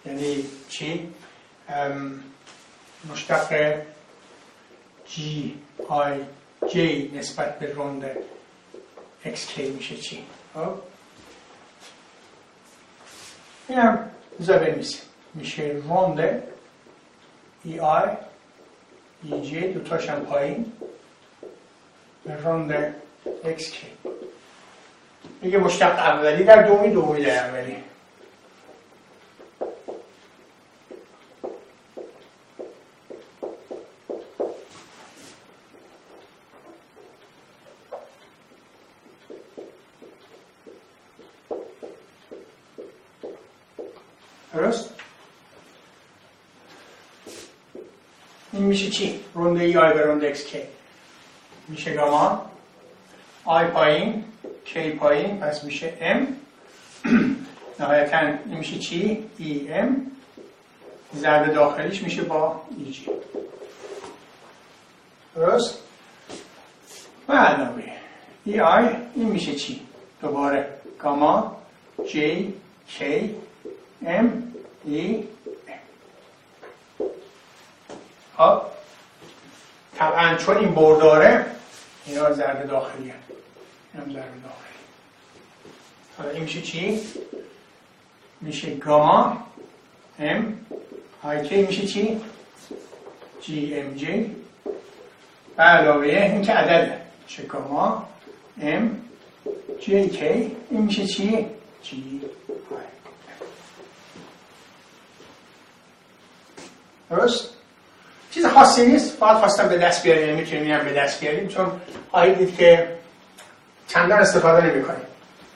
یعنی چی؟ مشتق جی آی جی نسبت به روند ایکس کی میشه چی؟ این هم بذار بنویسیم، میشه روند ای آی ای جی دوتاش هم پایین به روند ایکس کی. میگه مشتق اولی در دومی، دومی در اولی. درست؟ این میشه چی؟ روند ای آی به روند ایکس کی میشه گاما، آی پایین کی پایین، پس میشه ام. نهایتاً این میشه چی؟ ای ام ضرب داخلیش میشه با ای جی. درست؟ و علاوه ای آی این میشه چی؟ دوباره گاما جی کی ام ای ام. طبعا چون این برداره اینا ضرب داخلی هست، این هم ضرب داخلی. حالا این میشه چی؟ میشه گاما ام آی کی میشه چی؟ جی ام جی و علاوه این که عدده میشه گاما ام جی کی، این میشه چی؟ جی آی. درست؟ چیز خاصی نیست، فقط خواستم به دست بیاریم، میتونیم اینم به دست بیاریم چون خواهید دید که چندان استفاده نمی‌کنیم،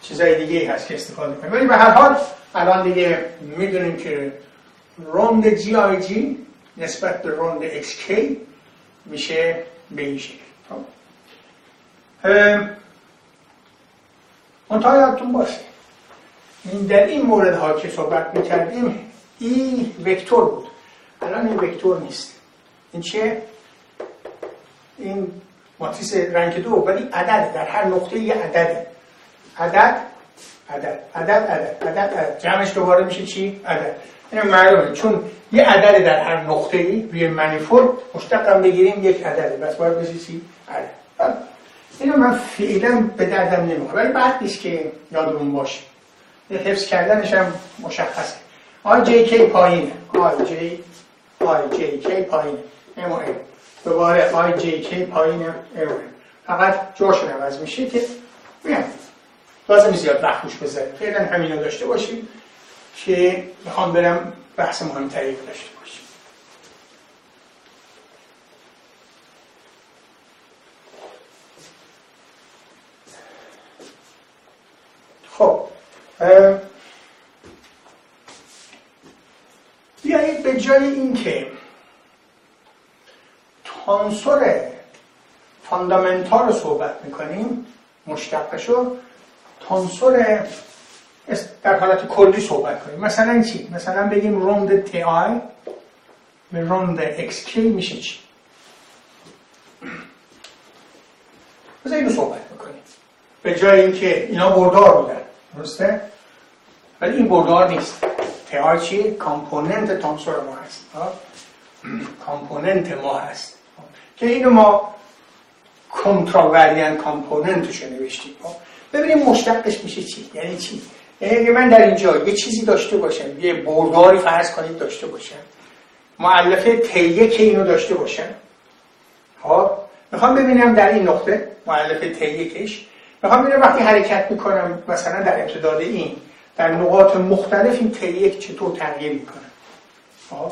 چیزای دیگه ای هست که استفاده کنیم، ولی به هر حال الان دیگه میدونیم که روند جی آی جی نسبت به روند ایکس کی میشه به این شکل. منتها یادتون باشه این در این موردها که صحبت میکردیم ای وکتور بود، الان این وکتور نیست. این چیه؟ این ماتریس رنگ دو، ولی عدد در هر نقطه یه عدده. عدد عدد عدد عدد عدد عدد جمعش دوباره میشه چی؟ عدد. این معلومه چون یه عدد در هر نقطه‌ای روی منیفولد مشتقم بگیریم یک عدده، بس باید بشه چی؟ عدد. اینو من فعلا به دردم نمیخوره، ولی بعد نیست که یادمون باشه. حفظ کردنش هم مشخصه. آی جی کی پایینه، آی جی کی پایینه، ام و ام. دوباره آی جی کی پایینه، ام و ام. فقط جاشون عوض میشه که میام. لازم زیاد وقت روش بذاریم. فعلا همینو داشته باشیم که میخوام برم بحث مهمتری داشته باشیم. خب بیایید به جای این که تانسور فاندامنتال رو صحبت میکنیم، مشتقشو، تانسور در حالت کلی صحبت کنیم. مثلا چی؟ مثلا بگیم روند تی آی به روند ایکس کی میشه چی؟ بذار اینو صحبت میکنیم به جای اینکه اینا بردار بودن، درسته؟ ولی این بردار نیست. تی آی چیه؟ کامپوننت تانسور ما هست، کامپوننت ما هست که اینو ما کنتراوریانت کامپوننتشو نوشتیم. ببینیم مشتقش میشه چی؟ یعنی چی؟ یعنی اگه من در اینجا یه چیزی داشته باشم، یه برداری فرض کنید داشته باشم، مؤلفه تی1 اینو داشته باشم، خب میخوام ببینم در این نقطه مؤلفه تی1ش، میخوام ببینم وقتی حرکت میکنم مثلا در امتداد این در نقاط مختلف این تی1 چطور تغییر میکنه، خب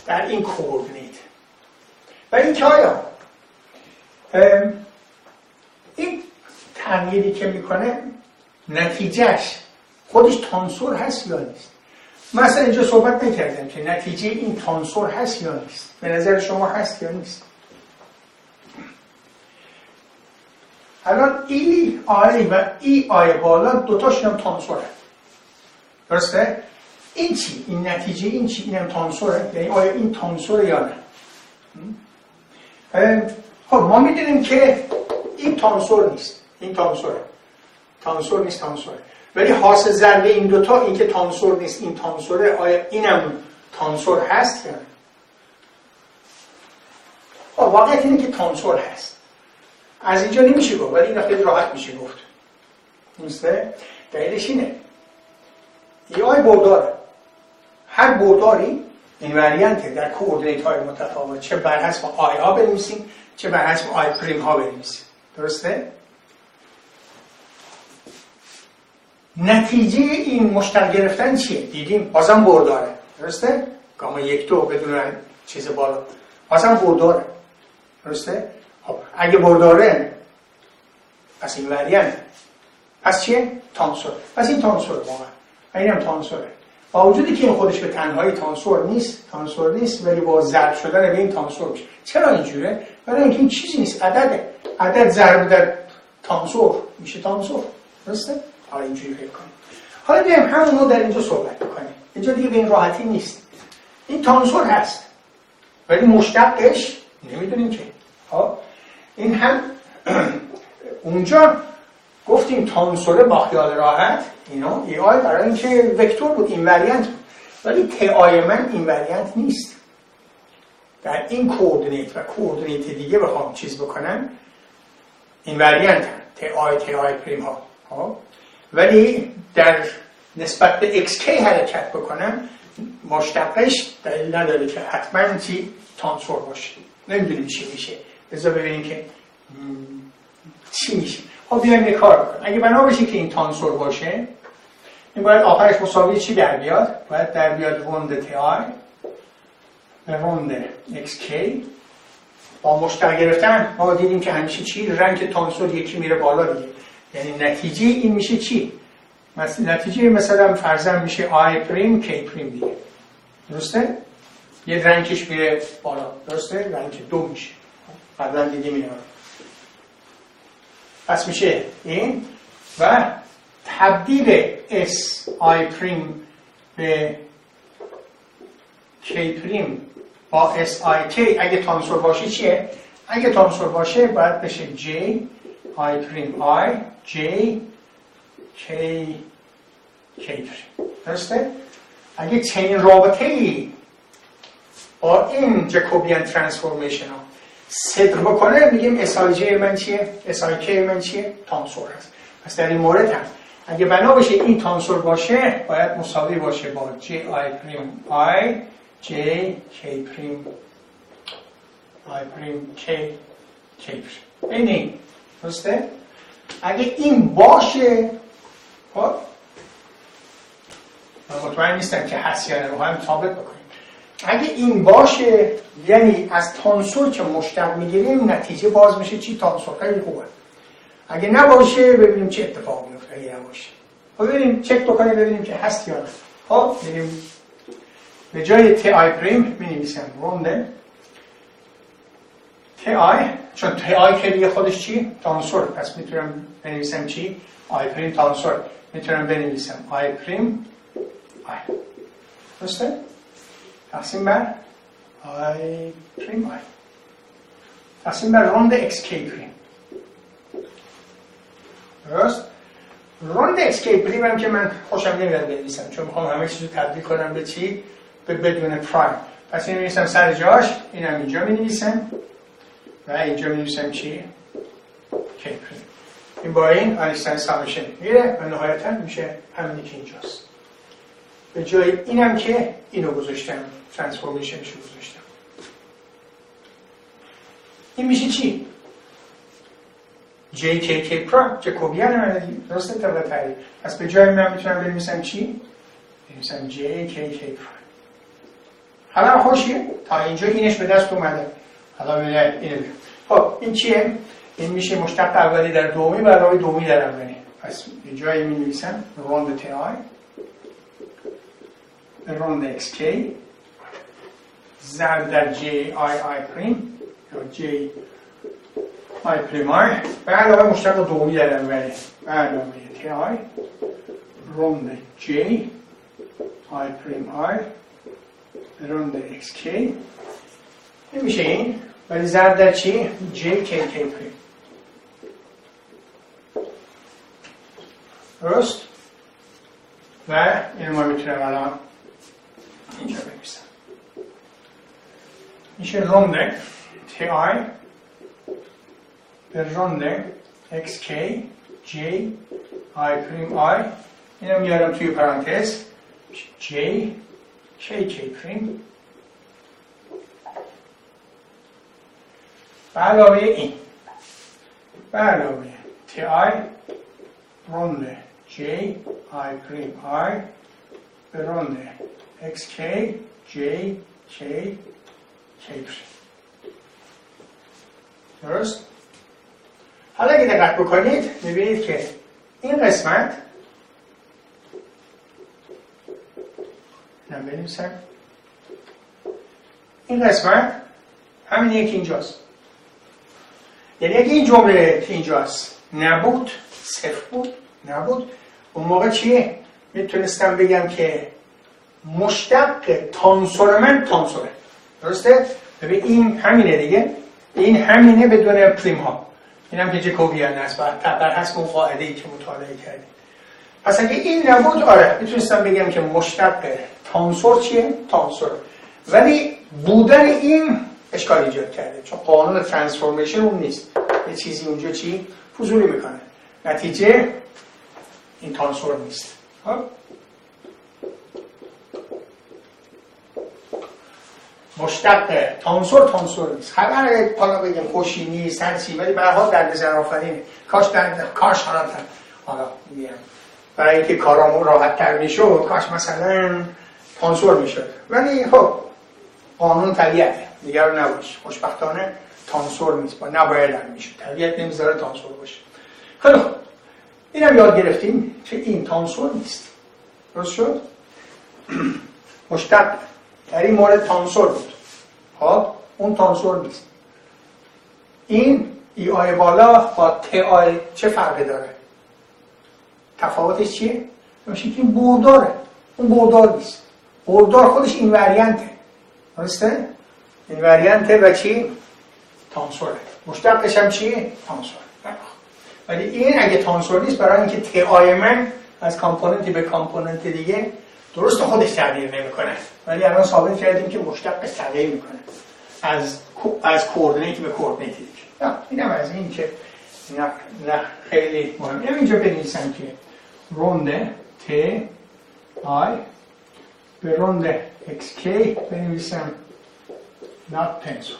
در این کوردینیت. و این که آیا این تغییری که میکنه نتیجهش خودش تانسور هست یا نیست؟ مثلا اینجا صحبت نکردم که نتیجه این تانسور هست یا نیست. به نظر شما هست یا نیست؟ الان ای آی و ای آی بالا دوتاشون هم تانسور هست، درسته؟ این چی؟ این نتیجه این چی؟ این هم تانسوره؟ یعنی آیا این تانسوره یا نه؟ خب ما میدونیم که این تانسور نیست، این تانسوره. تانسور نیست، تانسوره. ولی حاصل ضرب این دوتا، این که تانسور نیست این تانسوره، آیا اینم تانسور هست یا نه؟ واقعیت اینه که تانسور هست. از اینجا نمیشه گفت، ولی این خیلی راحت میشه گفت. درسته؟ دلیلش اینه ای آی برداره. هر برداری اینوریانته در کوردینیت های متفاوت، چه بر حسب آی ها بنویسیم چه بر حسب آی پریم ها بنویسیم. درسته؟ نتیجه این مشتق گرفتن چیه؟ دیدیم بازم برداره. درسته؟ گاما 1 2 بدون چیز بالا بازم برداره. درسته؟ خب اگه برداره پس این وریانت، پس چیه؟ تانسور. پس این تانسور واقعا، اینم تانسوره. با وجودی که این خودش به تنهایی تانسور نیست، ولی با ضرب شدن به این تانسور میشه. چرا اینجوره؟ برای اینکه این چیزی نیست، عدد ضرب در تانسور میشه تانسور. درسته؟ حالا اینجوری فکر کنیم. حالا بیایم همونو در اینجا صحبت بکنیم. اینجا دیگه به این راحتی نیست. این تانسور هست ولی مشتقش نمیدونیم که. این هم اونجا گفتیم تانسور با خیال راحت اینو ای آی برای اینکه وکتور بود، این وریانت بود. ولی تی آی من این وریانت نیست. در این کوردینیت و کوردینیت دیگه بخوام چیز بکنم این وریانت هم تی آی پریم ها. ولی در نسبت به XK حرکت بکنم مشتقش دلیل نداره که حتما چی تانسور باشه. نمیدونیم چی میشه. بذار ببینیم که چی میشه. خب بیایم یه کار بکنیم. اگه بنا بشه که این تانسور باشه، این باید آخرش مساوی چی در بیاد؟ باید در بیاد روند تی آی به روند XK. با مشتق گرفتن ما دیدیم که همیشه چی؟ رنگ تانسور یکی میره بالا دیگه. یعنی نتیجه این میشه چی؟ نتیجه مثلا فرضاً میشه آی پریم کی پریم دیگه. درسته؟ یه رنگش میره بالا. درسته؟ رنگ 2 میشه. بعداً دیگه میره. پس میشه این و تبدیل اس آی پریم به کی پریم با اس آی کی اگه تانسور باشه چیه؟ اگه تانسور باشه باید بشه جی آی پریم آی جی کی پریم. درسته؟ اگه چنین رابطه ای با این جکوبیان ترانسفورمیشن ها صدق بکنه میگیم اس آی جی من چیه؟ اس آی کی من چیه؟ تانسور هست. پس در این مورد هم اگه بنا بشه این تانسور باشه باید مساوی باشه با جی آی پریم آی جی کی پریم آی پریم کی پریم. این درسته؟ اگه این باشه خب من مطمئن نیستم که هست یا نه، رو هم ثابت بکنیم. اگه این باشه یعنی از تانسور که مشتق میگیریم نتیجه باز میشه چی؟ تانسور. خیلی خوبه. اگه نباشه ببینیم چه اتفاقی میفته. اگه نباشه خب ببینیم چک بکنیم ببینیم که هست یا نه. خب میریم به جای تی آی پریم می‌نویسم روند تی آی، چون تی آی که دیگه خودش چی؟ تانسور. پس میتونم بنویسم چی؟ آی پریم تانسور. میتونم بنویسم آی پریم آی. درسته؟ تقسیم بر آی پریم آی تقسیم بر روند ایکس کی پریم. درست؟ روند ایکس کی پریم هم که من خوشم نمیاد بنویسم چون میخوام همه چیزو تبدیل کنم به چی؟ به بدون پرایم. پس این می‌نویسم سر جاش، اینم اینجا می‌نویسم و اینجا می‌نویسم چی؟ کی پریم. این با این آینشتاین سامیشن میره و نهایتاً میشه همینی که اینجاست. به جای اینم که اینو گذاشتم، ترانسفورمیشنشو گذاشتم. این میشه چی؟ جی کی کی پرایم، جکوبیان من درسته طبق تعریف. پس به جای من میتونم بنویسم چی؟ بنویسم جی کی کی پرایم. حالا خوشیه؟ تا اینجا اینش به دست اومده. حالا میره اینو. خب این چیه؟ این میشه مشتق اولی در دومی و علاوه دومی در اولی. پس به جای می‌نویسم روند تی آی روند ایکس کی ضرب در جی آی آی پریم یا جی آی پریم آی و علاوه مشتق دومی در اولی و علاوه تی آی روند جی آی پریم آی روند ایکس کی. این میشه این ولی ضرب در چی؟ جی کی کی پریم. درست؟ و اینو ما میتونم الان اینجا بنویسم. میشه رونده تی آی به رونده ایکس کی جی آی پریم آی، اینو میارم توی پرانتز جی کی کی پریم به علاوه این به علاوه تی آی رونده جی آی پریم آی به رونده ایکس کی جی کی کی پریم. درست؟ حالا اگه دقت بکنید میبینید که این قسمت بنویسم، این قسمت همین یکی اینجاست. یعنی اگه این جمله که اینجاست نبود، صفر بود، نبود، اون موقع چیه؟ میتونستم بگم که مشتق تانسور من تانسوره. درسته؟ ببین این همینه دیگه، این همینه بدون پریم ها. این هم که جکوبیان است بر حسب اون قاعده‌ای که مطالعه کردیم. پس اگه این نبود آره میتونستم بگم که مشتق تانسور چیه؟ تانسور. ولی بودن این اشکال ایجاد کرده چون قانون ترانسفورمیشن اون نیست. یه چیزی اونجا چی؟ فضولی میکنه. نتیجه این تانسور نیست. مشتق تانسور نیست. خبر حالا بگم خوشی نیست هر چی، ولی به هر حال درد زر آفرینه. کاش حالا میگم برای اینکه کارامون راحت تر میشد کاش مثلا تانسور میشد، ولی خب قانون طبیعته نگران نباش. خوشبختانه تانسور نیست، با نباید هم میشد، طبیعت نمیذاره تانسور باشه. خیلی خوب اینم یاد گرفتیم که این تانسور نیست. درست شد؟ مشتق در این مورد تانسور بود، خب اون تانسور نیست. این ای آی بالا با تی آی چه فرقی داره؟ تفاوتش چیه؟ میشه که این برداره، اون بردار نیست. بردار خودش این وریانته، درسته؟ این وریانته و چی؟ تانسوره. مشتقش هم چیه؟ تانسوره. ولی این اگه تانسور نیست برای اینکه تی آی من از کامپوننتی به کامپوننت دیگه درست خودش تغییر نمیکنه، ولی الان ثابت کردیم که مشتقش تغییر میکنه از کوردینیت به کوردینیت دیگه. اینم از این که نه خیلی مهمه. اینجا بنویسم که رونده تی آی به رونده ایکس کی بنویسم not تنسور.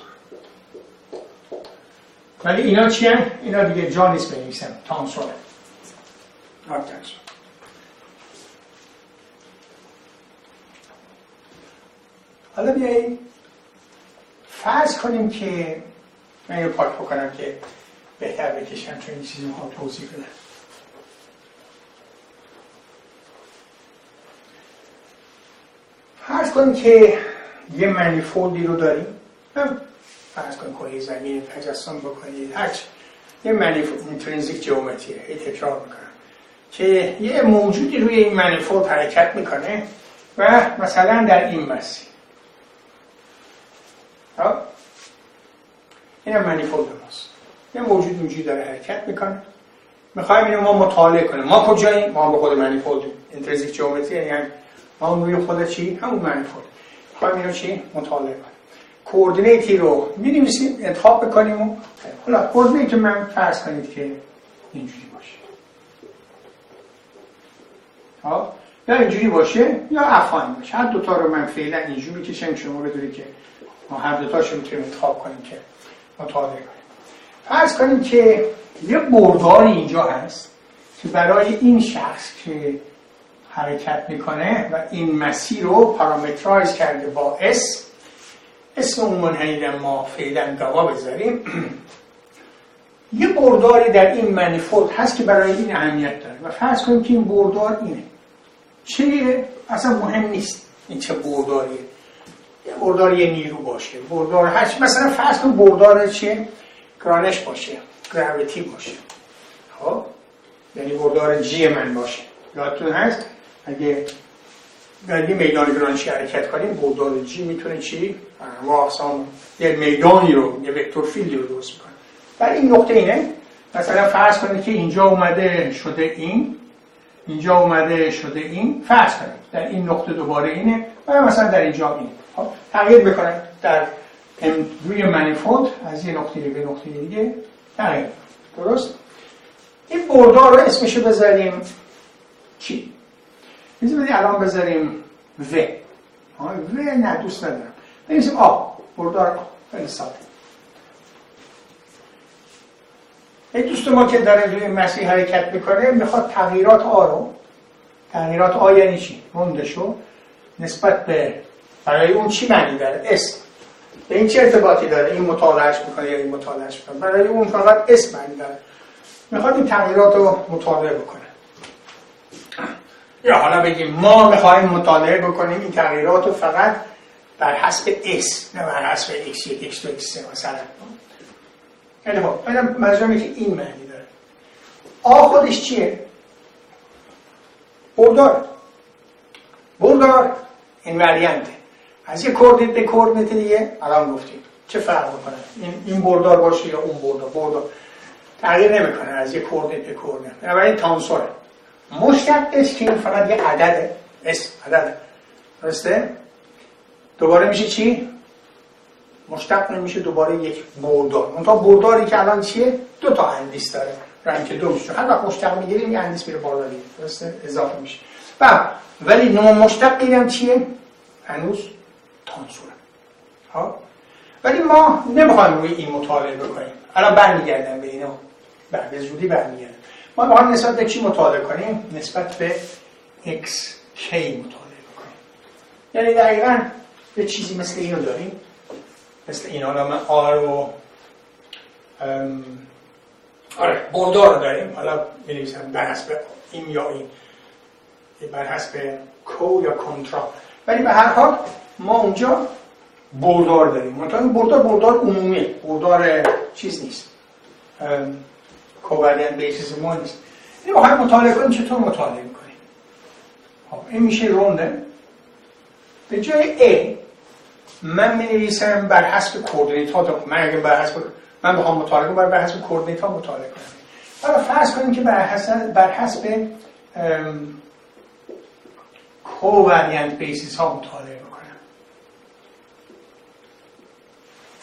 ولی اینا چی هم؟ اینا دیگه جا نیست بنویسم، تانسوره not تنسور. حالا بیایید فرض کنیم که من اینو پاک بکنم که بهتر بکشم چون این چیزی ها توضیح بدم. فرض کنیم که یه منیفولدی رو داریم، فرض کنیم کره زمین تجسم بکنید هرچی، یه منیفولد اینترینزیک جیومتریه، تکرار میکنم که یه موجودی روی این منیفولد حرکت میکنه و مثلا در این مسیر این هم منیفولد ماست. یه موجود اینجوری داره حرکت میکنه، میخوایم اینو ما مطالعه کنیم. ما کجاییم؟ ما به خود منیفولدیم. اینترینزیک جیومتری یعنی ما روی خود چی؟ همون منیفولد. میخوایم اینو چی؟ مطالعه کنیم. کوردینیتی رو می‌نویسیم، انتخاب بکنیم و حالا کوردینیت من فرض کنید که اینجوری باشه. یا اینجوری باشه یا افغانی باشه. هر دوتا رو من فعلا اینجوری میکشم، شما بدونید که ما هر دوتاشو میتونیم انتخاب کنیم که مطالعه کنیم. فرض کنیم که یه برداری اینجا هست که برای این شخص که حرکت میکنه و این مسیر رو پارامترایز کرده با اسم اون منحنی ما فعلا گوا بذاریم. یه برداری در این منیفولد هست که برای این اهمیت داره و فرض کنیم که این بردار اینه. چیه؟ اصلا مهم نیست این چه برداریه. بردار یه نیرو باشه، بردار هرچی، مثلا فرض کن بردار چیه؟ گرانش باشه، گراویتی باشه. خب یعنی بردار جی من باشه. یادتون هست اگه در یه میدان گرانشی حرکت کنیم بردار جی میتونه چی؟ واقعا یه میدانی رو، یه وکتور فیلدی رو درست میکنه. در این نقطه اینه مثلا فرض کنید که اینجا اومده شده این اینجا اومده شده این، فرض کنید در این نقطه دوباره اینه و مثلا در اینجا اینه. خب تغییر بکنه در روی منیفولد از یه نقطه به نقطه دیگه تغییر. درست؟ این بردار رو اسمشو بذاریم چی؟ می‌ذاریم الان بذاریم و. و نه دوست ندارم. بنویسیم بردار خیلی ساده. این دوست ما که داره روی مسیر حرکت میکنه میخواد تغییرات رو، تغییرات یعنی چی؟ روندشو نسبت به برای اون چی معنی داره؟ اسم. به این چه ارتباطی داره؟ این مطالعهش میکنه یا این مطالعهش میکنه؟ برای اون فقط اسم معنی داره. میخواد این تغییرات رو مطالعه بکنه. یا حالا بگیم ما میخوایم مطالعه بکنیم این تغییرات رو فقط بر حسب اسم، نه بر حسب x1 x2 x3 مثلا. یعنی خب منظورم که این معنی داره. خودش چیه؟ بردار اینوریانته. از یه کوردینت به کوردینت دیگه الان گفتیم چه فرق میکنه؟ این بردار باشه یا اون بردار تغییر نمیکنه از یه کوردینت به کوردینت. بنابراین تانسوره. مشتقش که فقط یه عدده، اسم عدده. درسته؟ دوباره میشه چی؟ مشتق نمیشه دوباره یک بردار. منتها برداری که الان چیه؟ 2 تا اندیس داره. رنگ 2 میشه. هر وقت مشتق میگیریم یه اندیس میره بالا دیگه. درسته؟ اضافه میشه. ولی نوع مشتق اینم چیه؟ هنوز تانسوره. ولی ما نمیخوایم روی این مطالعه بکنیم. الان برمیگردم به اینا. به زودی برمیگردم. ما میخوایم نسبت به چی مطالعه کنیم؟ نسبت به xk مطالعه بکنیم. یعنی دقیقاً یه چیزی مثل اینو داریم. مثل این حالا من بردار رو داریم. حالا می‌نویسم بر حسب این یا این. بر حسب کو یا کنترا. ولی به هر حال ما اونجا بردار داریم. منتها این بردار عمومیه. بردار چیز نیست. کوواریانت بیسیس ما نیست. این رو هم مطالعه کنیم. چطور مطالعه میکنیم؟ این میشه رونده. به جای A من می‌نویسم بر حسب کوردینات ها. من بخوام مطالعه کنم بر حسب کوردینات ها مطالعه کنم. حالا فرض کنیم که بر حسب کوواریانت بیسیس ها مطالعه بکنم.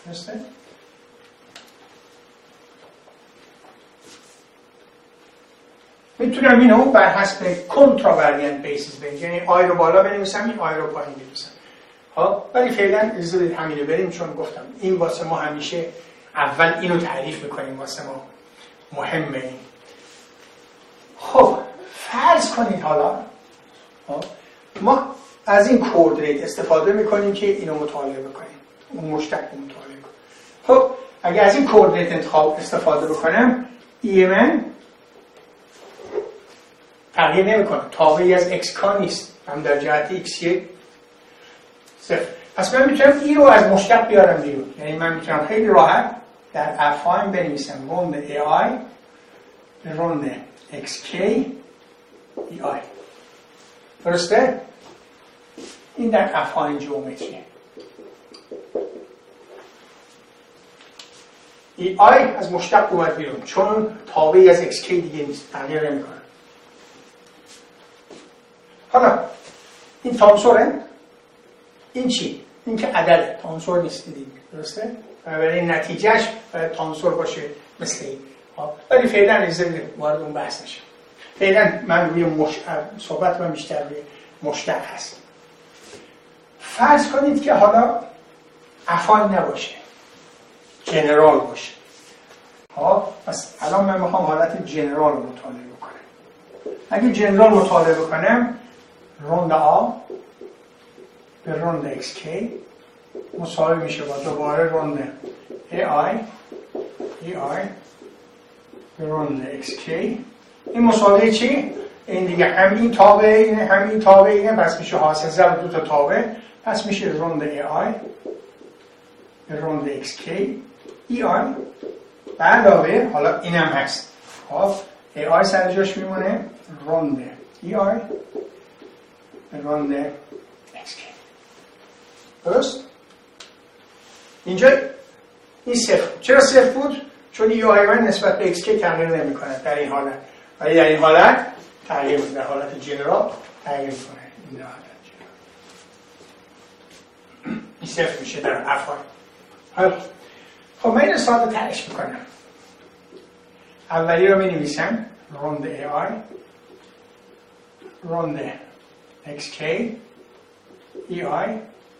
درسته؟ میتونم اینو بر حسب کنتراواریانت بیسیس بگم. یعنی آی رو بالا بنویسم، این آی رو پایین بنویسم. ولی فعلا اجازه بدید همین رو بریم، چون گفتم این واسه ما همیشه اول اینو تعریف میکنیم، واسه ما مهمه این. خب فرض کنید حالا ما از این کوردینات استفاده میکنیم که اینو مطالعه بکنیم، اون مشتق رو مطالعه کنیم. خب اگه از این کوردینات استفاده بکنم ای من تغییر نمیکنه، تابعی از x کا نیست، هم در جهت x1 صفر. پس من میتونم ای رو از مشتق بیارم بیرون. یعنی من میتونم خیلی راحت در افاین بنویسم روند ai به روند xk ei. درسته؟ این در افاین جیومتریه. ei از مشتق اومد بیرون چون تابعی از xk دیگه نیست، تغییر نمیکنه. حالا این تانسوره. این چی؟ این که عدده، تانسور نیست دیگه. درسته؟ برای نتیجهش باید تانسور باشه مثل این. ولی فعلا اجازه وارد اون بحث نشه. فعلا من روی صحبت من بیشتر روی مشتق هست. فرض کنید که حالا افاین نباشه، جنرال باشه. پس الان من میخوام حالت جنرال رو مطالعه بکنم. اگه جنرال مطالعه بکنم روند آ به روند xk مساوی میشه با دوباره روند ai به روند xk. این مساوی چی؟ این دیگه همین تابع اینه، همین تابع اینه، پس میشه حاصل ضرب دو تا تابع، پس میشه روند ai به روند xk ei به علاوه حالا اینم هست. ai سر جاش میمونه، روند ei به روند xk. درست؟ اینجا این صفر. چرا صفر بود؟ چون ای آی من نسبت به xk تغییر نمیکنه در این حالت. ولی در این حالت تغییر میکنه، در حالت جنرال تغییر میکنه. این در حالت جنرال این صفر میشه در افعال. خب من این ساده ترش میکنم. اولی رو می نویسم روند AI، روند XK EI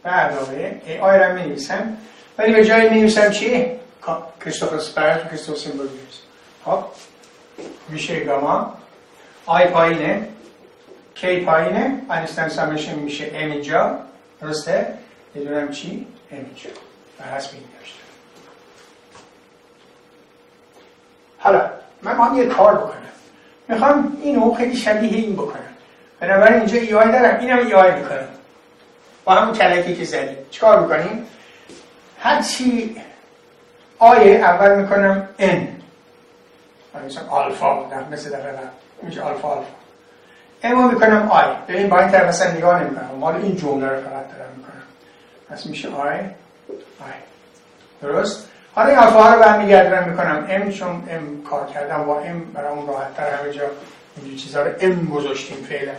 و ادامه AI رو می نویسم، ولی به جای می نویسم چی؟ کریستوفل سیمبل می نویسم. خب میشه گاما I پایینه K پایینه، اینستان سامیشن میشه M اینجا، درسته؟ میدونم چی؟ M اینجا بر حسب این داشته. حالا من میخوام یه کار بکنم، میخوام اینو خیلی شبیه این بکنم. بنابراین اینجا ای آی دارم، اینم ای آی میکنم با همون کلکی که زدیم. چیکار میکنیم؟ هرچی آی اول میکنم ان، مثلا آلفا مثل در قبل میشه آلفا امو میکنم آی. ببین با این طرف مثلا نگاه نمیکنم، مال این جمله رو فقط دارم میکنم، پس میشه آی درست. حالا این آلفا ها رو برمیگردونم میکنم ام، چون ام کار کردم با ام برای اون راحت تر همه جا اینجور چیزها رو ام گذاشتیم فعلا،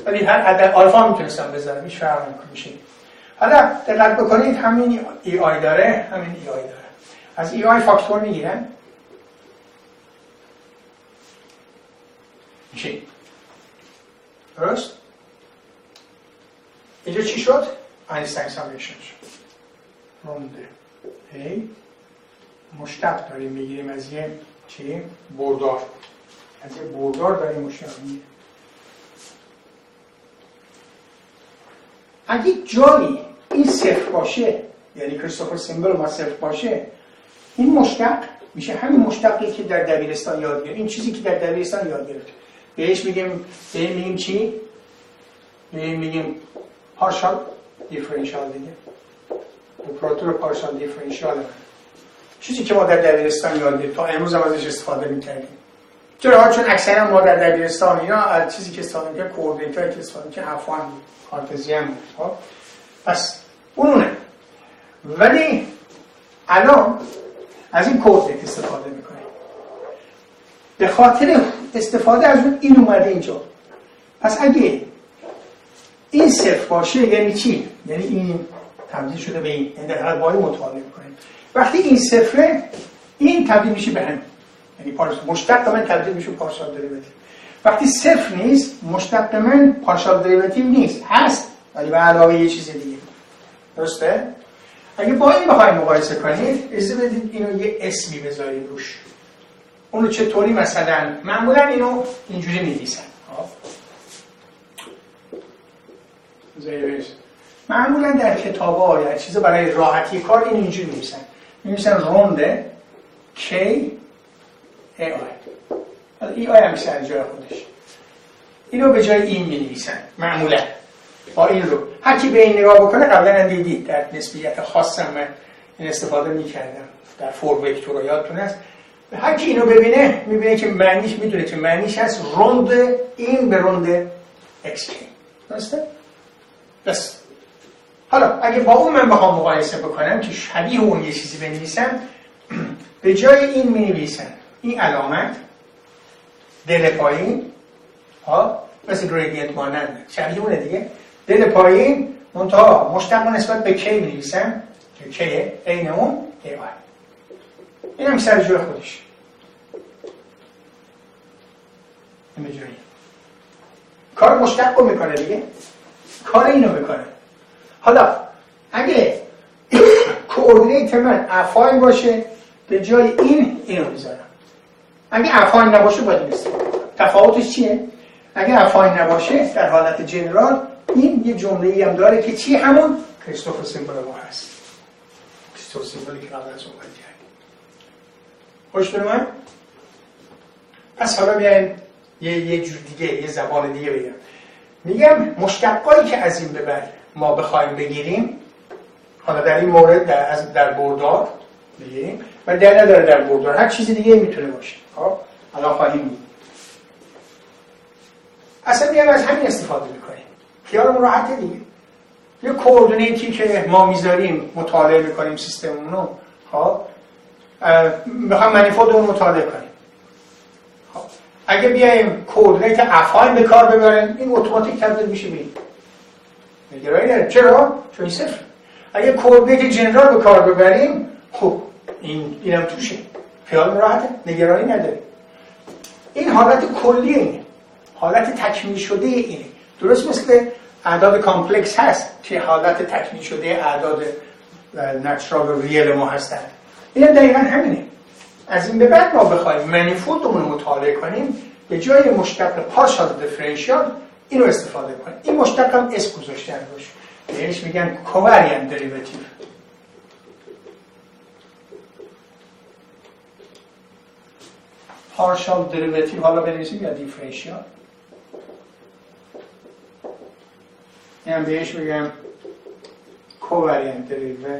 ولی هر عدد آلفا میتونستم بذارم، هیچ فرق نمیکنه میشه. حالا دقت بکنید همین ای آی داره، همین ای آی داره. از ای آی فاکتور میگیرم میشه درست. اینجا چی شد؟ اینستاین سامیشن شد. رونده ای مشتق داریم میگیریم از یه چی؟ بردار. از یه بردار داریم مشتق میگیریم. اگه جایی این صفر باشه، یعنی کریستوفل سیمبل ما صفر باشه، این مشتق میشه همین مشتقی که در دبیرستان یاد گرفتیم. این چیزی که در دبیرستان یاد گرفتیم بهش میگیم چی؟ میگیم پارشال دیفرنشیال دیگه. اپراتور پارشال دیفرنشیال چیزی که ما در دبیرستان یاد گرفتیم تا امروز هم ازش استفاده می‌کردیم. چرا؟ چون اکثرا ما در دبیرستان اینا از چیزی که استفاده می‌کردیم کوردینیتایی که استفاده می‌کردیم افغان کارتزیان بود. خب پس اونه. ولی الان از این کوردینیت استفاده می‌کنیم. به خاطر استفاده از اون این اومده اینجا. پس اگه این صفر باشه یعنی چی؟ یعنی این تبدیل شده به این، یعنی در حال با این مطالعه می‌کنیم. وقتی این صفره این تبدیل میشه به هم، یعنی مشتق من تبدیل میشه به پارشال دریوتیو. وقتی صفر نیست مشتق من پارشال دریوتیو نیست، هست ولی به علاوه یه چیز دیگه. درسته؟ اگه با این بخواید مقایسه کنید اجازه بدید اینو یه اسمی بذاریم روش. اونو چطوری؟ مثلا معمولا اینو اینجوری می‌نویسن. معمولا در کتاب‌ها یا چیزا برای راحتی کار این اینجوری می‌نویسن روند K ای آی. حالا ای آی هم سر جای خودش. اینو به جای این می‌نویسن معمولا. با این رو هر کی به این نگاه بکنه، قبلا هم دیدید در نسبیت خاصم من این استفاده می‌کردم در فور وکتور، یادتون است. هر کی اینو ببینه می‌بینه که معنیش، می‌دونه که معنیش هست روند این به روند XK. درسته؟ بس حالا اگه با اون من بخوام مقایسه بکنم که شبیه اون یه چیزی بنویسم، به جای این می‌نویسم این علامت دل پایین مثل گریدینت مانند شبیه اونه دیگه، دل پایین منتها مشتق نسبت به K می‌نویسم که K عین اون ای آی. این هم سر جای خودش. این جایی کار مشتق رو میکنه دیگه، کار اینو میکنه. حالا اگه کوردینیت من افاین باشه به جای اینو میذارم. اگه افاین نباشه باید این استفاده کنم. تفاوتش چیه؟ اگه افاین نباشه در حالت جنرال این یه جمله‌ای هم داره که چی؟ همون کریستوفل سیمبل ما هست. کریستوفل سیمبلی که قبلا صحبت کردیم. خوش من؟ پس حالا بیاین یه جور دیگه، یه زبان دیگه بگم. میگم مشتقایی که از این به بعد ما بخوایم بگیریم، حالا در این مورد در بردار بگیریم و در نداره در بردار، هر چیز دیگه میتونه باشه. خب الان خواهیم بود. اصلا میگم از همین استفاده میکنیم. خیالمون راحته دیگه. یه کوردینیتی که ما میذاریم مطالعه میکنیم سیستممون رو، خب میخوام منیفولد اون مطالعه کنیم. خب اگه بیایم کوردینیت افعال به کار ببریم این اتوماتیک تبدیل میشه به نگرانی نداره. چرا؟ چون این صفر. اگه کوردینیت جنرال به کار ببریم خب اینم توشه، خیال راحته، نگرانی نداره. این حالت کلی اینه، حالت تکمیل شده اینه. درست مثل اعداد کامپلکس هست که حالت تکمیل شده اعداد نچرال و ریل ما هستن. این دقیقا همینه. از این به بعد ما بخوایم منیفولدمون رو مطالعه کنیم به جای مشتق پارشال دیفرنشیال اینو استفاده کنیم. این مشتق هم اسم گذاشتن روش، بهش میگن کوواریانت دریوتیو. پارشال دریوتیو حالا بنویسیم یا دیفرنشیال، این بهش میگم کوواریانت دریوتیو.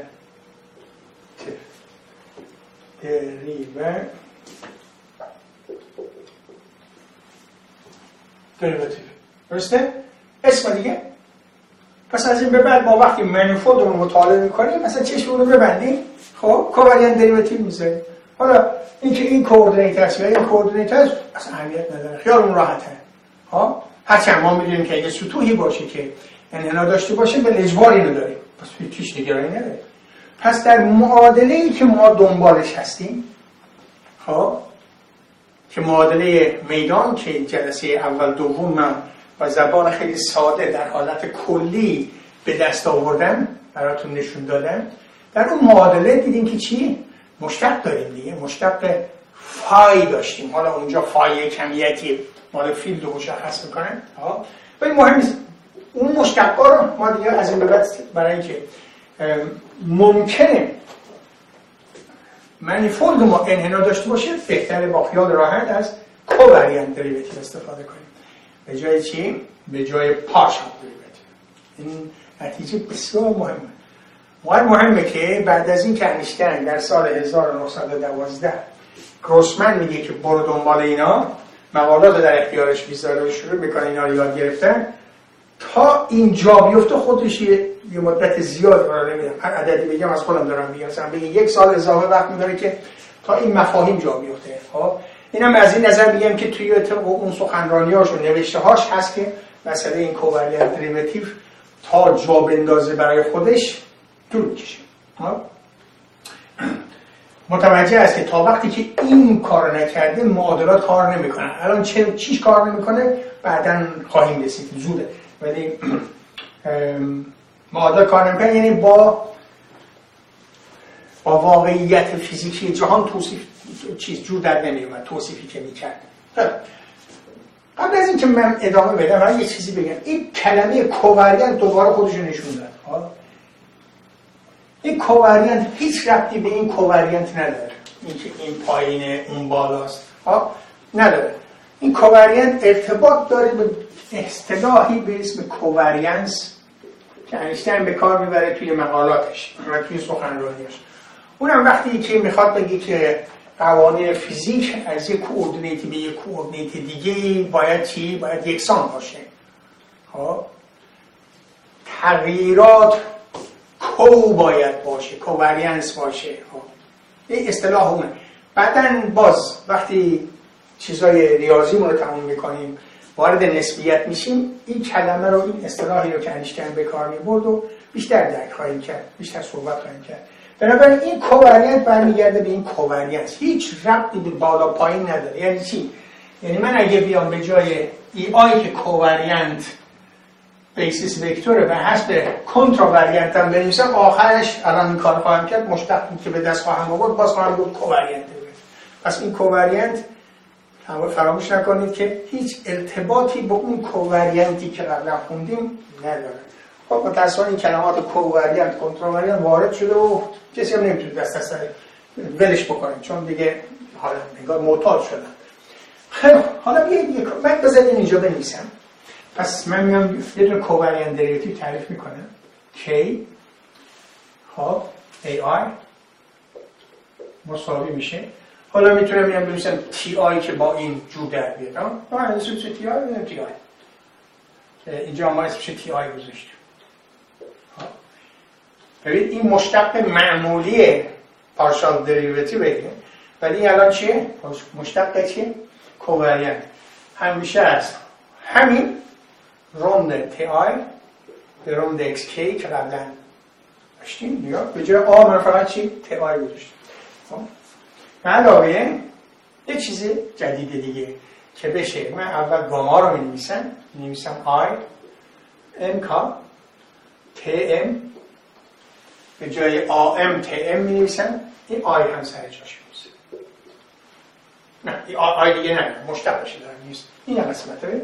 دریوتیو درسته؟ اسم دیگه. پس از این به بعد ما وقتی منیفولد رو مطالعه میکنیم مثلا چشمون رو ببندیم، خب کوواریانت دریوتیو میذاریم. حالا اینکه این کوردینیت هست یا این کوردینیت هست اصلا اهمیت نداره، خیالمون راحته. ها هرچند ما میدونیم که اگه سطوحی باشه که انحنا داشته باشه به اجبار اینو داریم، پس هیچ نگرانی نداره. پس در معادله‌ای که ما دنبالش هستیم، خب که معادله میدان که جلسه اول دوم من با زبان خیلی ساده در حالت کلی به دست آوردم براتون نشون دادم، در اون معادله دیدیم که چی؟ مشتق داریم دیگه، مشتق فای داشتیم. حالا اونجا فای کمیتی مال فیلد رو مشخص میکنن، ولی مهم نیست. اون مشتقا رو ما دیگه از این به بعد برای اینکه ممکنه منیفولد ما انحنا داشته باشه بهتره با خیال راحت از کوواریانت دریوتیو استفاده کنیم به جای چی؟ به جای پارشال دریوتیو. این نتیجه بسیار مهمه که بعد از این که انیشتین در سال 1912 گروسمن میگه که برو دنبال اینا، مقالات در اختیارش بیزاره و شروع میکنه اینا رو یاد گرفتن، تا این جا بیفته خودش یه مدت زیاد رو نمیدونم، هر عددی بگم از خودم دارم میگم، مثلا بگه 1 سال اضافه وقت میبره که تا این مفاهیم جا بیفته. خب اینم از این نظر میگم که توی اون سخنرانی‌هاش و نوشته‌هاش هست که مسئله این کوواریانت دریوتیو تا جا بندازه برای خودش طول می‌کشه. متوجه است که تا وقتی که این کار نکرده معادلات کار نمی‌کنن. الان چیش کار نمی‌کنه بعداً خواهیم رسید، زوده. ولی معادلات کار نمی‌کنه یعنی با واقعیت فیزیکی جهان توصیف جور در نمی‌اومد، توصیفی که می‌کرد. قبل از اینکه من ادامه بدم من یه چیزی بگم. این کلمه کوواریانت دوباره خودش رو نشون داد. این کوواریانت هیچ ربطی به این کوواریانت نداره، اینکه این پایینه اون بالاست نداره. این کوواریانت ارتباط داره به اصطلاحی به اسم کوواریانس که انیشتین به کار میبره توی مقالاتش و توی سخنرانیش. اونم وقتی که میخواد بگه که قوانین فیزیک از یک کوردینیتی به یک کوردینیت دیگه باید چی؟ باید یکسان باشه. تغییرات کو باید باشه، کوواریانس باشه. این اصطلاح اونه. بعدن باز وقتی چیزای ریاضی رو تموم میکنیم وارد نسبیت میشیم، این کلمه رو، این اصطلاحی رو که انیشتین به کار میبرد و بیشتر درک خواهیم کرد، بیشتر صحبت خواهیم کرد. بنابراین این کوواریانت برمیگرده به این کوواریانس، هیچ ربطی به بالا پایین نداره. یعنی چی؟ یعنی من اگه بیام به جای ای آی که کوواریانت بیسیس وکتوره و حسب کنتراواریانت هم بنویسم، آخرش الان این کار خواهم کرد، مشتقی که به دست خواهم آورد باز خواهم گفت کوواریانت. پس این کوواریانت فراموش نکنید که هیچ ارتباطی با اون کوواریانتی که قبلا خوندیم نداره. خب متأسفانه این کلمات کوواریانت، کنتراواریانت وارد شده و کسی هم نمیتونه دست از سر ولش بکنه چون دیگه حالا نگاه معتاد شدن. خیلی حالا بیایید من بذارید اینجا بنویسم. پس من میام یه دونه کوواریانت دریوتیو تعریف میکنم K خب AI مساوی میشه. حالا میتونم میام بنویسم TI که با این جور در بیاد. ها اسمش TI اینجا ما اسمش TI گذاشتیم. ببین این مشتق معمولی پارشال دریوتیو ولی الان چیه؟ مشتق چیه؟ کوواریانت. همیشه از همین روند تی آی به روند ایکس کی که قبلا داشتیم نگاه به جای آ من فقط چی؟ تی آی گذاشتیم. علاوه یه چیز جدید دیگه که بشه من اول گاما رو می‌نویسم آی ام کا تی ام به جای آ ام تی ام می‌نویسم این آی هم سر جاش می‌نویسم. نه این آی دیگه نه مشتق بشه دارم نیست این هم قسمته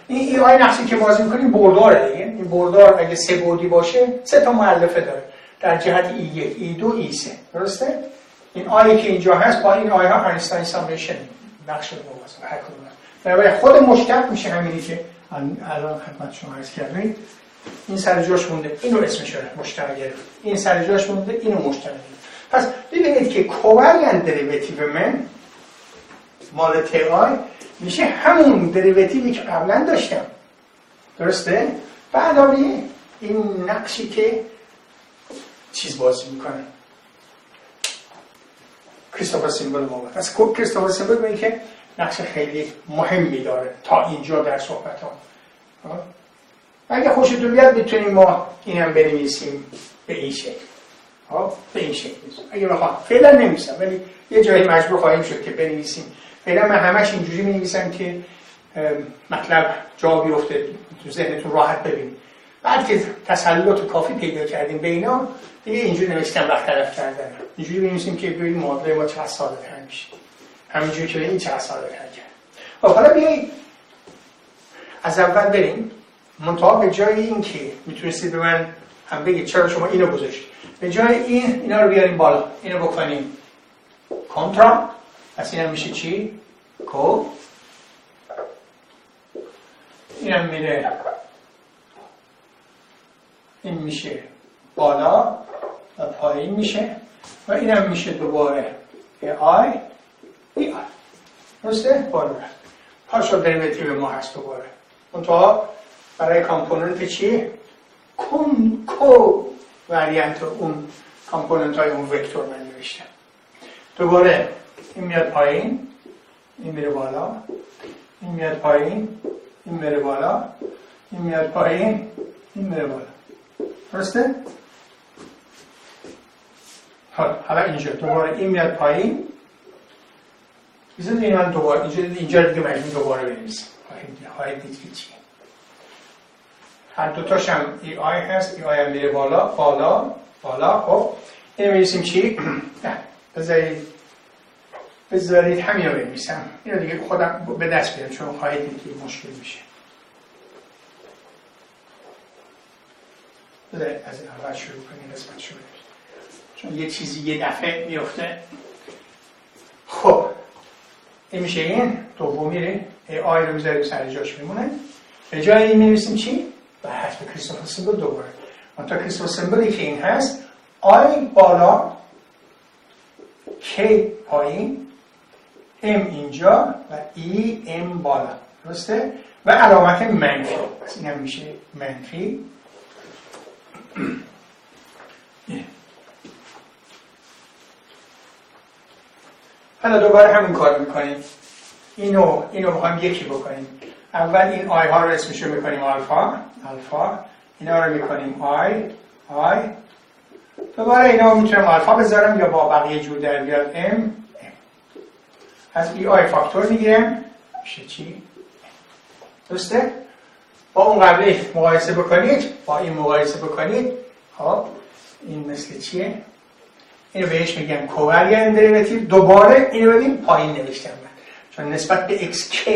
این آی نقشی که بازی می‌کنیم برداره دیگه. این بردار اگه سه بعدی باشه سه تا مؤلفه داره در جهت E1 E2 E3 درسته؟ این آیی که اینجا هست با این آی ها اینستاین سامیشن نقش رو بازه هر کدوم در خود مشتق میشه همینی که الان خدمت شما عرض کردم. این سر جاش مونده اینو اسمش رو مشتق گرفت این سر جاش مونده اینو مشتق گرفت. پس ببینید که کوواریانت دریوتیو من مال تی آی میشه همون دریوتیوی که قبلا داشتم درسته؟ به علاوه این نقشی که چیز بازی میکنه کریستوفل سیمبل موقع. از کریستوفل سیمبل ببینید که نقش خیلی مهمی داره تا اینجا در صحبت ها. اگه خوشتون بیاد میتونیم ما اینم بنویسیم به این شکل به این شکل اگه بخوام فعلا نمی‌نویسم ولی یه جایی مجبور خواهیم شد که بنویسیم. فعلا من همش اینجوری می‌نویسم که مطلب جا بیفته تو ذهنتون راحت ببینید. بعد که تسلط کافی پیدا کردیم به اینا دیگه اینجوری نوشتم وقت تلف کردن اینجوری بنویسیم که ببینیم معادله ما چقدر ساده‌تر میشه همینجوری که این چقدر ساده‌تر کرد. حالا بیایید از اول بریم منتها به جای این که میتونستید به من هم بگید چرا شما اینو گذاشتید به جای اینا رو بیاریم بالا اینو بکنیم کنترا پس اینم میشه چی؟ کو اینم میره این میشه بالا و پایین میشه و اینم میشه دوباره آی ای آی درسته؟ بالا رفت پارشال دریوتیو ما هست دوباره منتها برای کامپوننت چیه؟ کوواریانت اون کامپوننت های اون وکتور من نوشتم. دوباره این میاد پایین این میره بالا این میاد پایین این میره بالا این میاد پایین این میره بالا درسته؟ حالا اینجا دوباره این میاد پایین بزنید این من دوباره اینجا دیگه مجموع دوباره بنویسم های دیگه چیه هر دوتاش هم ای آی هست ای آی هم میره بالا بالا بالا خب اینو بنویسیم چی؟ بذارید همین رو بنویسم اینو دیگه خودم به دست بیارم چون خواهید دید که مشکل میشه بذارید از اول شروع کنیم قسمت شروع چون یه چیزی یه دفعه میفته. خب این میشه این دومی ای آی رو میذاریم سر جاش میمونه به جای این می‌نویسیم چی؟ به حسب کریستوفل سیمبل دوباره منتها کریستوفل سیمبلی که این هست آی بالا کی پایین ام اینجا و ای ام بالا درسته؟ و علامت منفی پس این هم میشه منفی حالا دوباره همین کار میکنیم اینو بخوایم یکی بکنیم اول این آی ها رو اسمشو میکنیم الفا اینا رو میکنیم آی دوباره اینا رو میتونم الفا بذارم یا با بقیه جور در بیاد ام از ای آی فاکتور میگیرم میشه چی؟ درسته؟ با اون قبلی مقایسه بکنید با این مقایسه بکنید خب این مثل چیه؟ اینو بهش میگم کوواریانت دریوتیو دوباره اینو ببین پایین نوشتم من چون نسبت به xk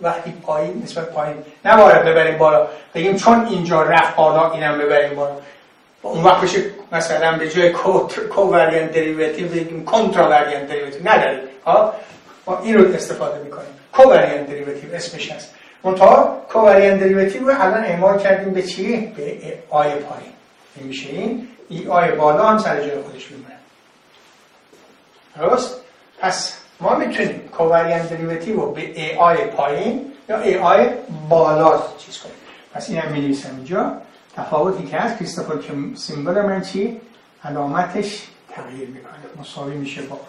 وقتی پایین نسبت پایین نباید ببریم بالا بگیم چون اینجا رفت بالا اینم ببریم بالا اون وقت بشه مثلا به جای کوواریانت دریوتیو بگیم کنتراواریانت دریوتیو نداریم ها ما این رو استفاده میکنیم کوواریانت دریوتیو اسمش هست منتها کوواریانت دریوتیو رو الان اعمال کردیم به چی؟ به آی پایین این میشه این ای آی بالا هم سر جای خودش میمونه درست؟ پس ما میتونیم کوواریانت دریوتیو رو به ای آی پایین یا ای آی بالا چیز کنیم پس این هم می‌نویسم اینجا تفاوتی که هست کریستوفل سیمبل من چی؟ علامتش تغییر میکنه مساوی میشه با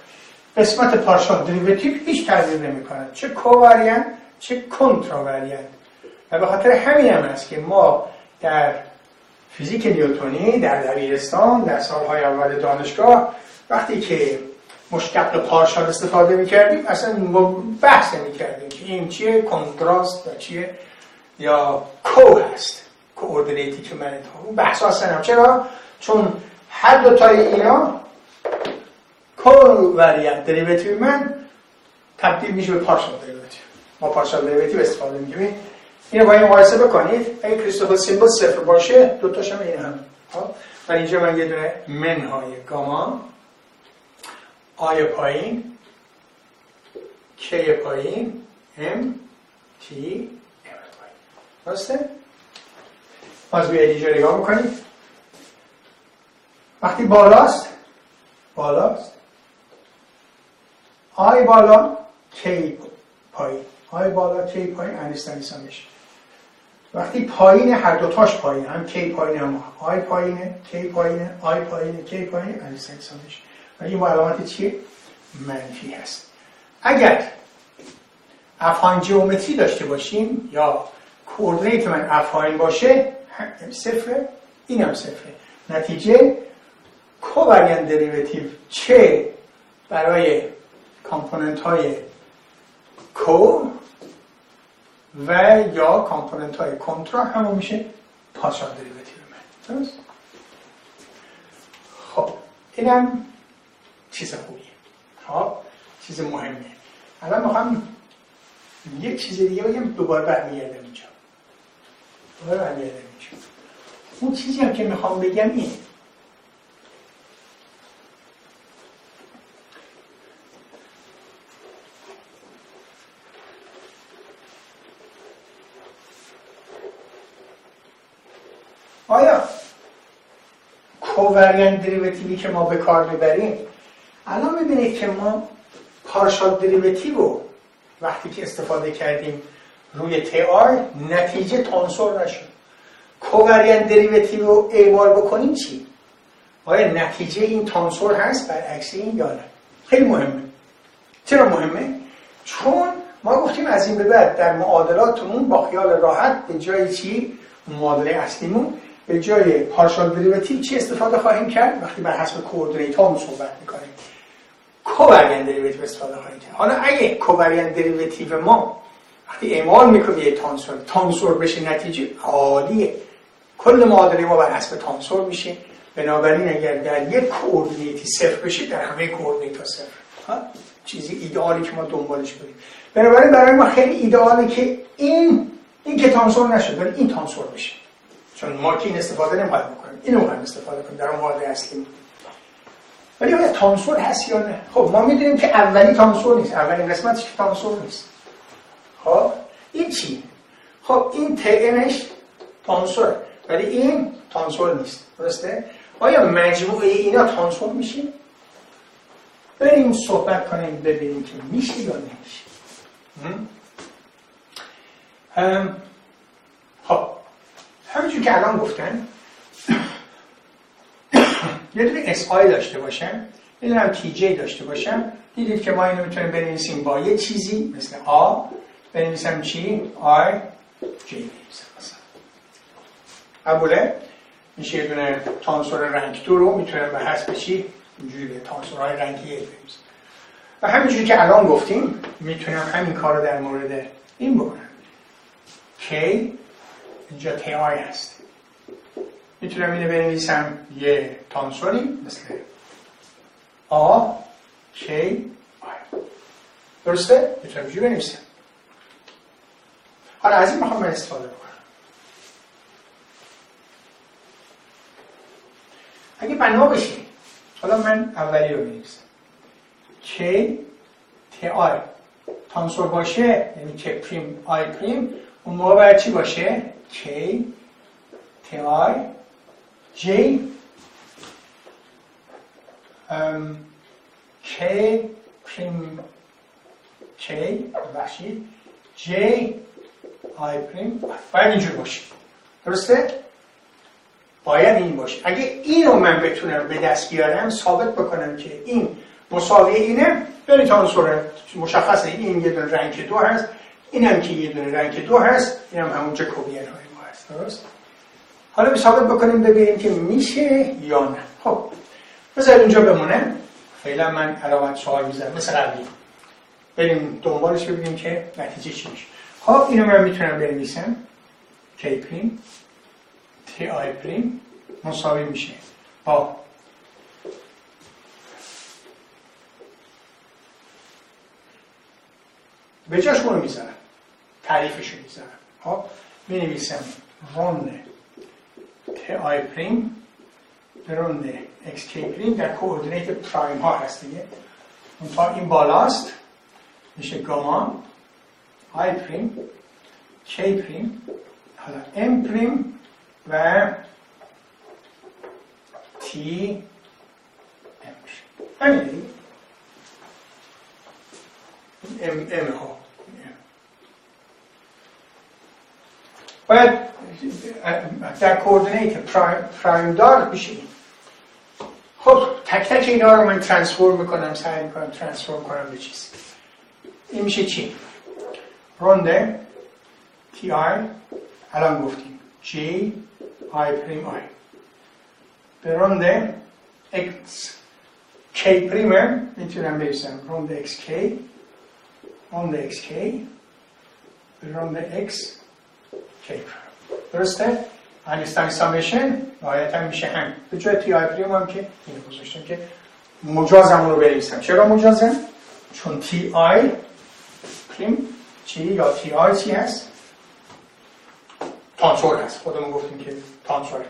قسمت پارشال دریوتیو هیچ تغییر نمیکنه، چه کوواریانت چه کنتراواریانت. و به خاطر همین هم است که ما در فیزیک نیوتنی در دبیرستان در سالهای اول دانشگاه وقتی که مشتق پارشال استفاده میکردیم اصلا بحث نمیکردیم که این چیه، کنتراست و چیه، یا کو هست، کوردینیتی که من اون بحث اصلا هم. چرا؟ چون هر دو تای اینا کوواریانت دریوتیو من تبدیل میشه به پارشال دریوتیو. ما پارشال دریوتیو استفاده میکنیم. اینو با این مقایسه بکنید. اگه کریستوفل سیمبل صفر باشه دوتاش هم این هم. و اینجا من یه دونه منهای گاما آی پایین کی پایین ام تی ام پایین. درسته؟ باز به اینجا نگاه بکنید. وقتی بالاست آی بالا کی پایین، آی بالا کی پایین انستانیسا میشه. وقتی پایین هر دوتاش پایین، هم کی پایین هم آی پایینه، کی پایینه، آی پایینه، کی پایین انستانیسا میشه. و این با علامت چیه؟ منفی هست. اگر افهاین جیومتری داشته باشیم یا کوردینیت من افهاین باشه صفره، این هم صفره. نتیجه کوواریانت دریوتیو چه برای کامپوننت های کو و یا کامپوننت های کنترا همون میشه پارشال دریوتیو من. درست؟ خب اینم چیز خوبیه. خب چیز مهمه. الان میخوام یک چیز دیگه بگم، دوباره برمیگردم اینجا. اون چیزی هم که میخوام بگم این آیا کوواریانت دریوتیوی که ما به کار میبریم، الان ببینید که ما پارشال دریوتیو رو وقتی که استفاده کردیم روی تی آر نتیجه تانسور نشد. کوواریانت دریوتیو رو اعمال بکنیم چی؟ آیا نتیجه این تانسور هست برعکس این یا نه؟ خیلی مهمه. چرا مهمه؟ چون ما گفتیم از این به بعد در معادلاتمون با خیال راحت به جای چی؟ معادله اصلیمون به جای پارشال دریوتیو چی استفاده خواهیم کرد؟ وقتی بر حسب کوردینیت هامون صحبت میکنیم کوواریانت دریوتیو استفاده خواهیم کرد. حالا اگه کوواریانت دریوتیو ما وقتی اعمال میکنیم یه تانسور بشه نتیجه عالیه. کل معادله ما بر حسب تانسور میشه. بنابراین اگر در یک کوردینیتی صفر بشه در همه کوردینیت ها صفر. چیزی ایدئالی که ما دنبالش بریم. بنابراین برای ما خیلی ایدئاله که این که تانسور نشه ولی این تانسور بشه. چون ما که این استفاده نمی‌خوایم بکنیم، اینو می‌خوایم استفاده کنیم در معادله اصلی. ولی آیا تانسور هست یا نه؟ خب ما می‌دونیم که اولی تانسور نیست، اولین قسمتش که تانسور نیست. خب این چی؟ خب این تئنش تانسوره ولی این تانسور نیست. درسته؟ آیا مجموعه اینا تانسور میشه؟ بریم صحبت کنیم ببینیم که میشه یا نمیشه. خب همینجور که الان گفتن یه دونه اس آی داشته باشم، یه دونه هم تی جی داشته باشم. دیدید که ما اینو میتونیم بنویسیم با یه چیزی مثل آ، بنویسم چی؟ آی جی بنویسم مثلا. قبوله؟ میشه یه دونه تانسور رنگ 2 رو میتونم به حسب چی؟ اینجوری به تانسورهای رنگی 1 بنویسم. و همینجوری که الان گفتیم میتونم همین کار رو در مورد این بکنم. کی اینجا تی آی هست. میتونم اینو بنویسم یه تانسوری مثل آ کی آی. درسته؟ میتونم اینجوری بنویسم. حالا از این میخوام من استفاده بکنم. اگه بنا بشه حالا من اولی رو بنویسم. کی تی آی تانسور باشه یعنی کی پریم آی پریم، اون موقع باید چی باشه؟ کی تی آی جی کی پریم کی بخشید جی آی پریم باید اینجور باشه. درسته؟ باید این باشه. اگه این رو من بتونم به دست بیارم ثابت بکنم که این مساوی اینه، خیلی تانسوره، مشخصه این یه دونه رنگ 2 هست، این هم که یه دونه رنگ 2 هست، این هم همون جکوبیان های ما هست. درست؟ حالا به ثابت بکنیم ببینیم که میشه یا نه. خب بذار اینجا بمونه، فعلا من علامت سوال میذارم مثل قبلی، بریم دنبالش ببینیم که نتیجه چی میشه. خب اینو من میتونم بنویسم K پریم تی آی پریم مساوی میشه با به جاش اونو میذارم، تعریفشو میذارم. خب مینویسم روند تی آی پریم به روند ایکس کی پریم در کوردینیت پرایم ها هست دیگه. اون تا این بالاست میشه گاما آی پریم کی پریم حالا ام پریم و تی ام میشه. همین دیگه ام ها باید در کوردینیت پرایم دار بشه. خب تک تک اینا رو من ترانسفورم میکنم، سعی میکنم ترانسفورم کنم به چیز. این میشه چی؟ رونده تی آی الان گفتیم جی آی پریم آی به رونده اکس کی پریمه میتونم بریسم رونده اکس کی رونده اکس کی به رونده اکس کی پریم. درسته؟ اینستاین سامیشن نهایتا میشه هم به جای تی آی پریم هم که اینو گذاشتم که مجازم رو بنویسم. چرا مجازم؟ چون تی آی پریم چی یا تی آی چی هست؟ تانسور هست. خودمون گفتیم که تانسور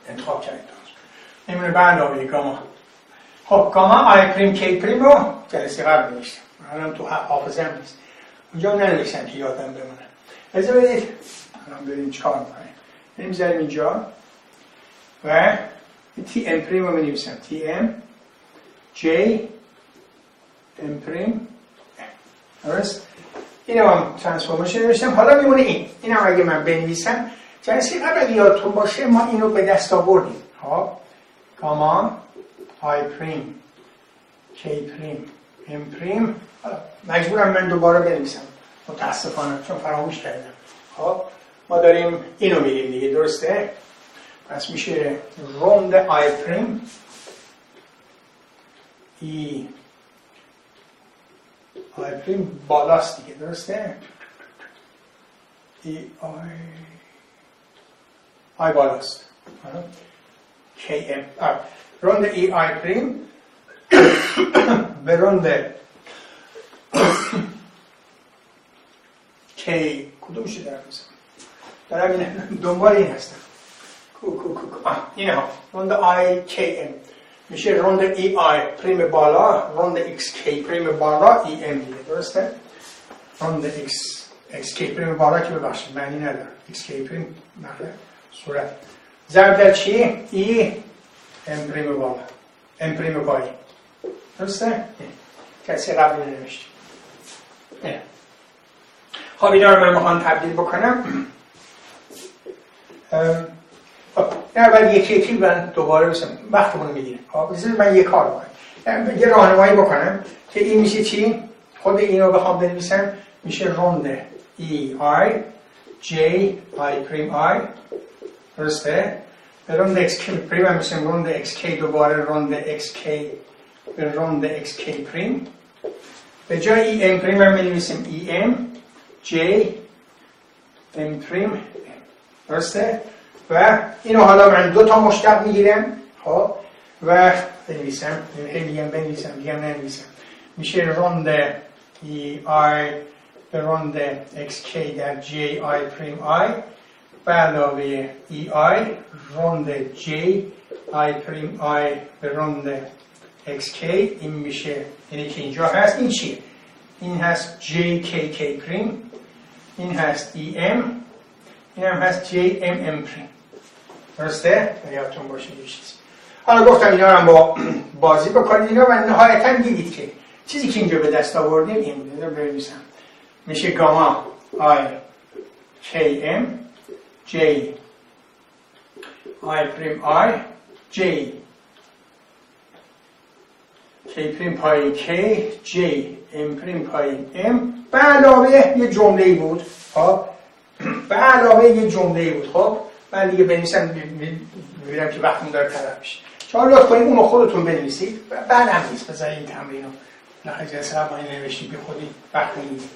انتخاب کردیم تانسور. نمیونه برنامه گاما. خب گاما آی پریم کی پریم رو جلسه قبل نوشتم. الان تو حافظه هم نیست. اونجا ننوشتم که یادم بمونه. اجازه بدید الان بریم 4 می‌کنیم. می‌ذاریم اینجا و تی ام پریم رو می‌نویسم تی ام جی ام پریم. درست؟ اینو هم ترانسفورمیشن نوشتم. حالا میمونه این هم اگه من بنویسم جلسه قبل یادتون باشه ما اینو به دست آوردیم. خب گاما آی پریم کی پریم ام پریم مجبورم من دوباره بنویسم متاسفانه چون فراموش کردم. خب ما داریم اینو میگیم دیگه. درسته؟ پس میشه روند آی پریم ای آی پریم بالاست دیگه. درسته؟ ای آی بالاست کی ام روند ای آی پریم به روند کی کدومش در میزنم دارم این دنبال این هستم این ها روند آی کی ام میشه روند ای آی پریم بالا روند ایکس کی پریم بالا ای ام دیگه. درسته؟ روند ایکس کی پریم بالا که ببخشید معنی نداره ایکس کی پریم نخیر صورت ضرب در چی؟ ای ام پریم بالا ام پریم پایی. درسته؟ کسی قبل نوشتیم. خب اینا رو من میخوام تبدیل بکنم. اول یکی من دوباره بسیم وقتمون رو میگیره. خب من یک کار بکنم یه راهنمایی بکنم که این میشه چی؟ خود اینو بخوام بنویسم میشه روند ای آی جی آی پریم آی. درسته؟ به روند ایکس کی پریم هم میشیم روند ایکس کی دوباره روند ایکس کی به روند ایکس کی پریم به جای ای ام پریم هم می‌نویسیم ای ام جی ام پریم. درسته؟ و اینو حالا من دو تا مشتق میگیرم. خب و بنویسم دیگه ننویسم میشه روند ای آی به روند ایکس کی در جی آی پریم آی به علاوه ای آی روند جی آی پریم آی به روند ایکس کی. این میشه اینی که اینجا هست. این چیه؟ این هست جی کی کی پریم این هست ای ام این هم هست جی ام ام پریم. درسته؟ یادتون باشه یه چیزی. حالا گفتم اینا رو هم با بازی بکنید اینا و نهایتا دیدید که چیزی که اینجا به دست آوردیم این بوده. بنویسم میشه گاما آی کی ام جی آی پریم آی جی k پریم پای k j m پریم پای m به علاوه یه جمله‌ای بود. خب به علاوه یه جمله‌ای بود. خب من دیگه بنویسم می‌بینم که وقتمون داره تلف میشه. شما لطف کنید اونو خودتون بنویسید. بعد هم نیست بذارید این تمرینو نه جلسه قبل ما نوشتیم که خودی وقت می‌گیره.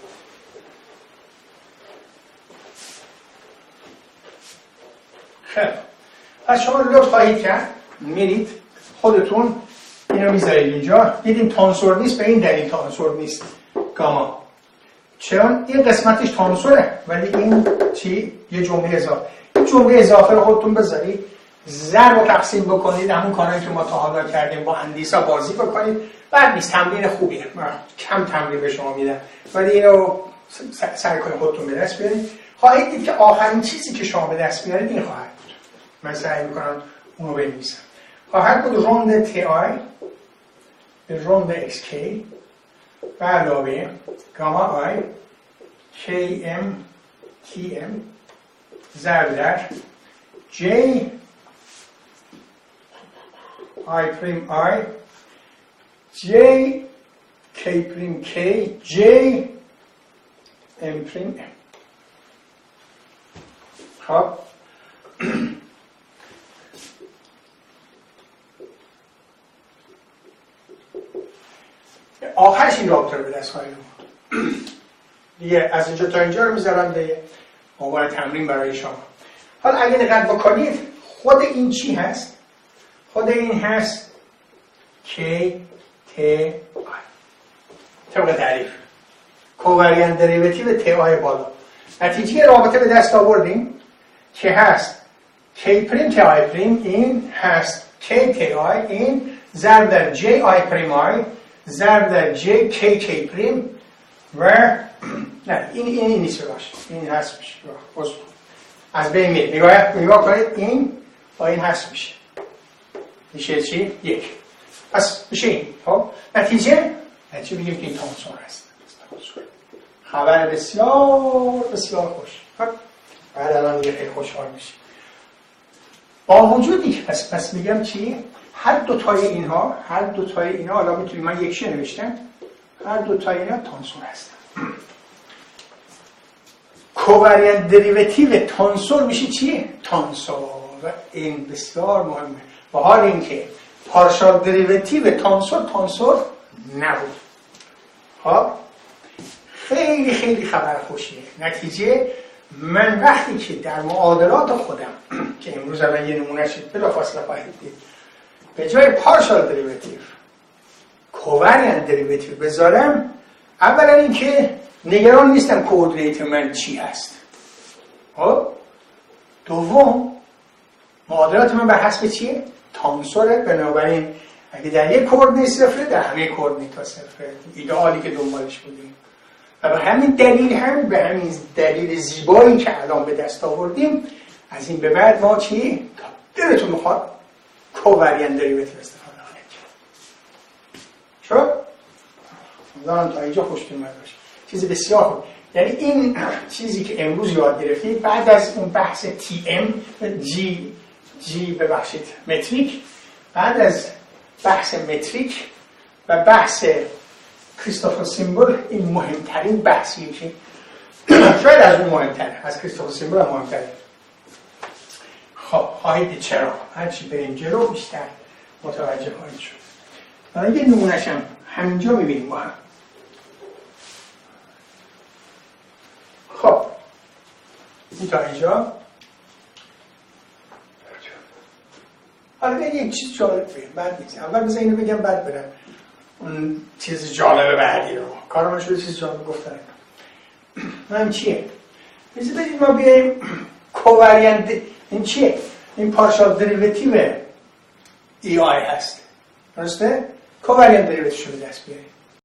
خب پس شما لطف خواهید کرد میرید خودتون اینو میذارید اینجا. دیدیم تانسور نیست، به این دلیل تانسور نیست گاما، چون این قسمتش تانسوره ولی این چی؟ یه جمله اضافه. این جمله اضافه رو خودتون بذارید، ضرب و تقسیم بکنید، همون کارهایی که ما تا حالا کردیم با اندیسا بازی بکنید. بعد نیست، تمرین خوبیه، کم تمرین به شما میدم ولی اینو سعی کنید خودتون به دست بیارید. خواهید دید که آخرین چیزی که شما به دست بیارید این خواهد بود. من سعی میکنم اونو بنویسم. خواهد بود روند تی آی به روند ایکس کی به علاوه گاما آی کی ام تی ام ضرب در جی آی پریم آی جی کی پریم کی جی ام پریم ام. خب آخرش این رابطه رو به دست خواهید آورد. دیگه از اینجا تا اینجا رو میذارم به عنوان تمرین برای شما. حالا اگه دقت بکنید خود این چی هست؟ خود این هست K T I طبق تعریف کوواریانت دریوتیو تی آی بالا. نتیجه رابطه به دست آوردیم که هست K پریم تی آی پریم، این هست K تی آی، این ضرب در J آی پریم آی ضرب در J K K پریم و نه این نیست باشه، این هست میشه از بین میره. نگاه کنید این با این هست میشه چی؟ یک. پس میشه این. خب نتیجه بگیم که این تانسور هست. خبر بسیار بسیار خوش. خب بعد الان دیگه خیلی خوشحال میشیم. با وجودی که پس میگم چی؟ هر دوتای اینها حالا میتونیم، من یکشی نوشتم، هر دوتای اینها تانسور هستن. کوواریانت دریوتیو تانسور میشه چی؟ تانسور. و این بسیار مهمه. با حال اینکه پارشال دریوتیو تانسور نبود. خب خیلی خیلی خبر خوشیه. نتیجه من وقتی که در معادلات خودم که امروز الان یه نمونه‌اش بلافاصله خواهید دید، به جای پارشال دریوتیو کوواریانت دریوتیو بذارم، اولا اینکه نگران نیستم کوردینیت من چی هست. خب دوم معادلات من بر حسب چیه؟ تانسوره. بنابراین اگه در یک کوردینیت صفره، در همه کوردینیت صفره. ایدئالی که دنبالش بودیم. و به همین دلیل زیبایی که الان به دست آوردیم، از این به بعد ما چی؟ دلتون میخواد کوواریانت دریوتیو استفاده کنید. شد؟ امیدوارم تا اینجا خوشتون اومده باشه. چیز بسیار خوب. یعنی این چیزی که امروز یاد گرفتید بعد از اون بحث تی ام جی ببخشید متریک، بعد از بحث متریک و بحث کریستوفل سیمبل، این مهمترین بحثیه که شاید از اون مهمتره، از کریستوفل سیمبل هم مهمتره. خب خواهید چرا هرچی بریم جلو بیشتر متوجه خواهید شد. حالا یه نمونه‌اش هم همینجا می‌بینیم با هم. خب این تا اینجا. حالا یک چیز جالب بگم، بعد نیست اول بذار اینو بگم بعد برم اون چیز جالب بعدی رو. کار من شده چیز جالب گفتن. من چیه؟ بذار بدید ما بیاییم کوواریانت. این چیه؟ این پارشال دریوتیو ای آی هست، درسته؟ کوواریانت دریوتیو رو به دست بیاریم.